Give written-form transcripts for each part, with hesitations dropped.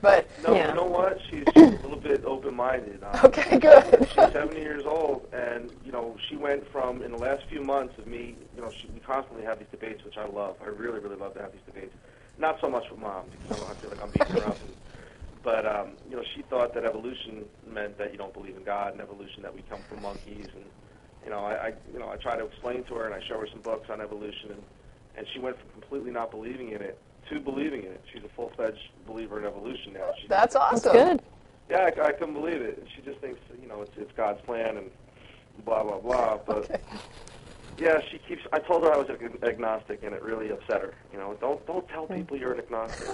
But No, you know what? She's a little bit open-minded. Okay, good. She's 70 years old, and, she went from, in the last few months of me, we constantly have these debates, which I love. I really, really love to have these debates. Not so much with Mom, because I feel like I'm beating her up. But, she thought that evolution meant that you don't believe in God, and evolution that we come from monkeys. And, I try to explain to her, and I show her some books on evolution, and she went from completely not believing in it to believing in it. She's a full-fledged believer in evolution now. That's awesome. That's good. Yeah, I couldn't believe it. She just thinks, it's God's plan and blah, blah, blah. But, yeah, I told her I was an agnostic, and it really upset her. Don't tell people you're an agnostic.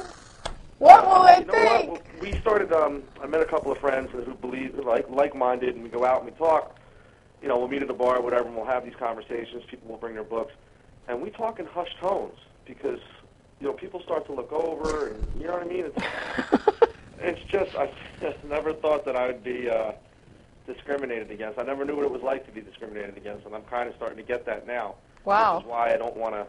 What will they think? What? We started, I met a couple of friends who believe, like-minded, and we go out and we talk. We'll meet at the bar or whatever, and we'll have these conversations. People will bring their books. And we talk in hushed tones because people start to look over, and you know what I mean? It's just, I never thought that I would be discriminated against. I never knew what it was like to be discriminated against, and I'm kind of starting to get that now. Wow. Which is why I don't want to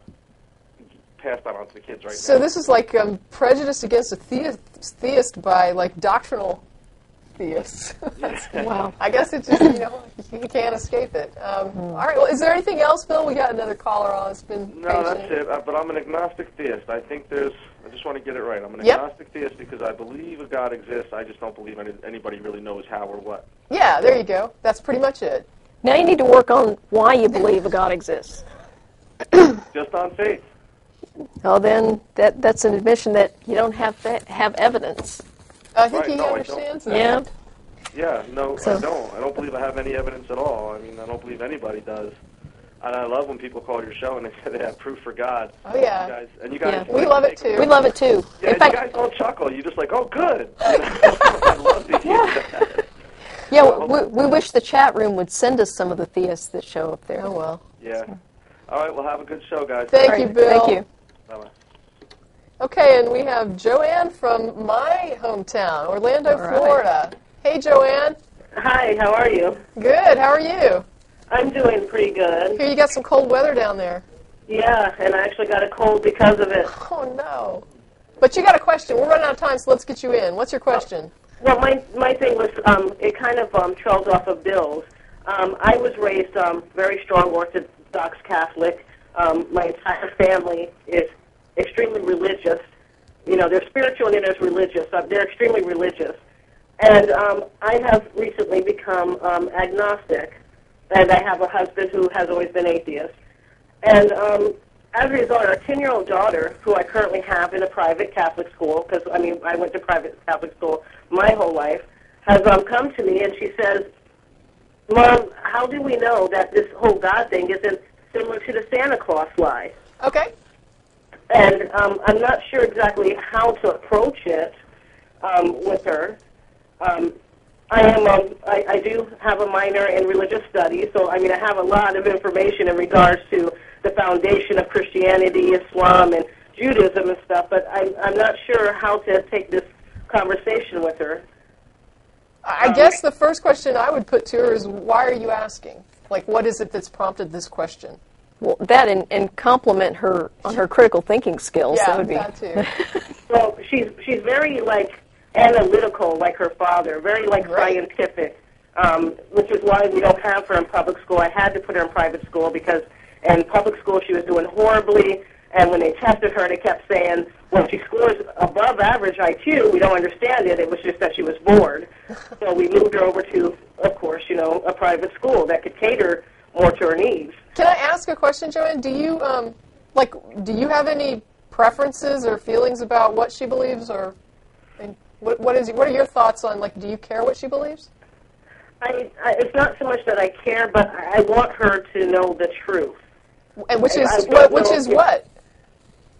pass that on to the kids right now. So this is like prejudice against a theist by, doctrinal theists. Wow. I guess it's just, you can't escape it. All right, well, is there anything else, Bill? We got another caller on. It's been No, patient. that's it. But I'm an agnostic theist. I just want to get it right. I'm an agnostic theist because I believe a God exists. I just don't believe anybody really knows how or what. Yeah, there you go. That's pretty much it. Now you need to work on why you believe a God exists. Just on faith. Oh, then that's an admission that you don't have evidence. I think Right, he no, I understands don't. that. Yeah, no, So- I don't. I don't believe I have any evidence at all. I mean, I don't believe anybody does. And I love when people call your show and they say they have proof for God. Oh, yeah. You guys, We love it, too. We love it, too. Yeah, In fact, you guys don't chuckle. You're just like, oh, good. I love to hear that. yeah, we wish the chat room would send us some of the theists that show up there. Oh, well. Yeah. All right, well, have a good show, guys. Thank you, Bill. Thank you. Bye-bye. Okay, and we have Joanne from my hometown, Orlando, All right. Florida. Hey, Joanne. Hi, how are you? Good. How are you? I'm doing pretty good. Here, you got some cold weather down there. Yeah, and I actually got a cold because of it. Oh, no. But you got a question. We're running out of time, so let's get you in. What's your question? Well, my thing was, it kind of trails off of Bill's. I was raised very strong Orthodox Catholic. My entire family is extremely religious. They're spiritual and then there's religious. They're extremely religious. And I have recently become agnostic, and I have a husband who has always been atheist. And as a result, our 10-year-old daughter, who I currently have in a private Catholic school, because, I went to private Catholic school my whole life, has come to me and she says, Mom, how do we know that this whole God thing isn't similar to the Santa Claus lie? Okay. And I'm not sure exactly how to approach it with her. I do have a minor in religious studies, so I have a lot of information in regards to the foundation of Christianity, Islam, and Judaism and stuff. But I'm not sure how to take this conversation with her. I guess the first question I would put to her is, why are you asking? What is it that's prompted this question? Well, that and compliment her on her critical thinking skills. Yeah, that would be. that too. Well, she's very analytical, like her father, very scientific, which is why we don't have her in public school. I had to put her in private school because in public school she was doing horribly, and when they tested her, they kept saying, well, she scores above average IQ. We don't understand it. It was just that she was bored. So we moved her over to, of course, a private school that could cater more to her needs. Can I ask a question, Joanne? Do you do you have any preferences or feelings about what she believes, or what are your thoughts on do you care what she believes? It's not so much that I care, but I want her to know the truth. And which is what?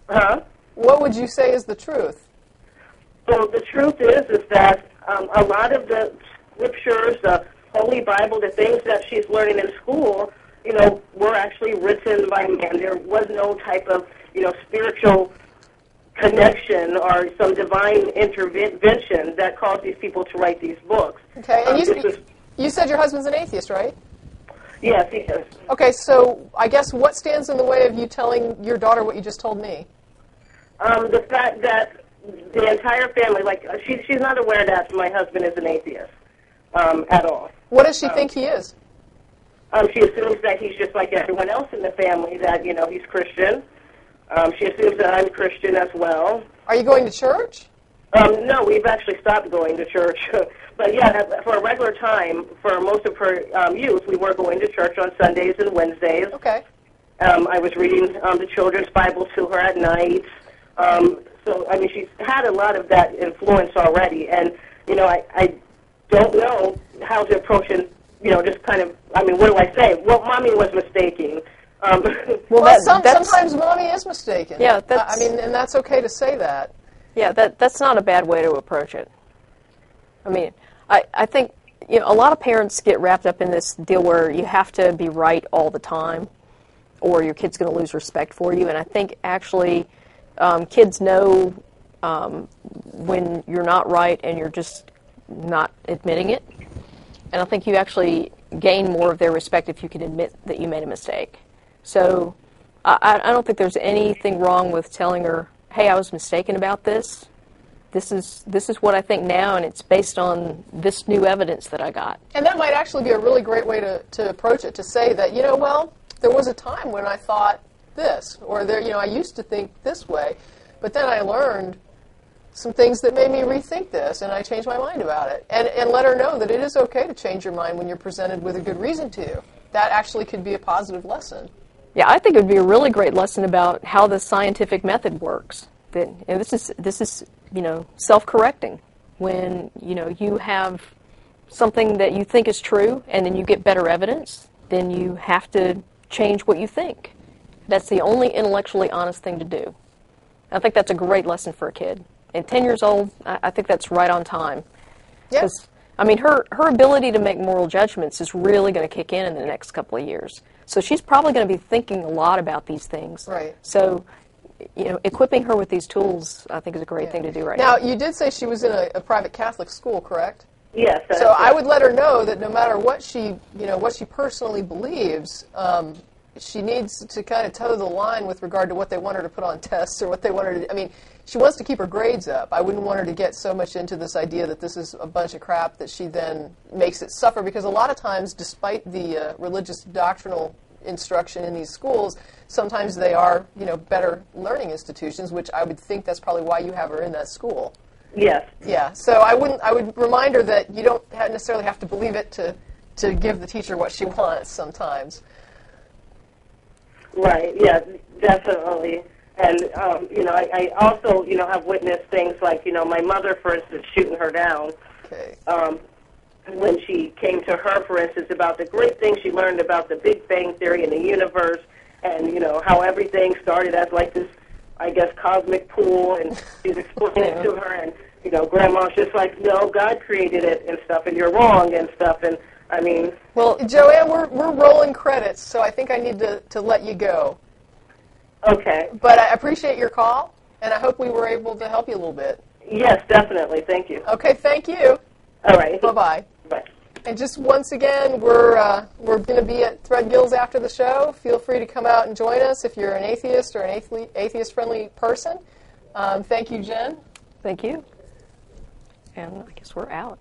Huh? What would you say is the truth? So the truth is that a lot of the scriptures, the Holy Bible, the things that she's learning in school, were actually written by man. There was no type of, spiritual connection or some divine intervention that caused these people to write these books. Okay, and you said your husband's an atheist, right? Yes, he is. Okay, so I guess what stands in the way of you telling your daughter what you just told me? The fact that the entire family, like, she's not aware that my husband is an atheist at all. What does she think he is? She assumes that he's just like everyone else in the family, that, he's Christian. She assumes that I'm Christian as well. Are you going to church? No, we've actually stopped going to church. But yeah, for a regular time, for most of her youth, we were going to church on Sundays and Wednesdays. Okay. I was reading the children's Bible to her at night. So, I mean, she's had a lot of that influence already. And, I don't know how to approach it, just kind of, I mean, what do I say? Well, Mommy was mistaken. Well, sometimes Mommy is mistaken. Yeah, I mean, and that's okay to say that. Yeah, that's not a bad way to approach it. I mean, I think, a lot of parents get wrapped up in this deal where you have to be right all the time or your kid's going to lose respect for you. And I think actually kids know when you're not right and you're just not admitting it. And I think you actually gain more of their respect if you can admit that you made a mistake. So I don't think there's anything wrong with telling her, hey, I was mistaken about this. This is what I think now, and it's based on this new evidence that I got. And that might actually be a really great way to approach it, to say that, well, there was a time when I thought this, or I used to think this way, but then I learned some things that made me rethink this, and I changed my mind about it. And let her know that it is okay to change your mind when you're presented with a good reason to. That actually could be a positive lesson. Yeah, I think it would be a really great lesson about how the scientific method works. That this is self-correcting. When you have something that you think is true, and then you get better evidence, then you have to change what you think. That's the only intellectually honest thing to do. I think that's a great lesson for a kid. At 10 years old, I think that's right on time. Yes. I mean, her ability to make moral judgments is really going to kick in the next couple of years. So she's probably going to be thinking a lot about these things. Right. So, equipping her with these tools, I think, is a great thing to do right now. Now, you did say she was in a private Catholic school, correct? Yes. So I would let her know that no matter what she personally believes, she needs to kind of toe the line with regard to what they want her to put on tests or what they want her to. I mean, she wants to keep her grades up. I wouldn't want her to get so much into this idea that this is a bunch of crap that she then makes it suffer, because a lot of times, despite the religious doctrinal instruction in these schools, sometimes they are, better learning institutions, which I would think that's probably why you have her in that school. Yes. Yeah. So I would remind her that you don't necessarily have to believe it to give the teacher what she wants sometimes. Right, yeah, definitely. And, I also, have witnessed things like, my mother, for instance, shooting her down. Okay. When she came to her, for instance, about the great things she learned about the Big Bang Theory and the universe, and, how everything started as like this, I guess, cosmic pool, and she's explaining it to her, and, Grandma's just like, no, God created it and stuff, and you're wrong and stuff, and, I mean... Well, Joanne, we're rolling credits, so I think I need to let you go. Okay. But I appreciate your call, and I hope we were able to help you a little bit. Yes, definitely. Thank you. Okay, thank you. All right. Bye-bye. Bye. And just once again, we're going to be at Threadgill's after the show. Feel free to come out and join us if you're an atheist or an atheist-friendly person. Thank you, Jen. Thank you. And I guess we're out.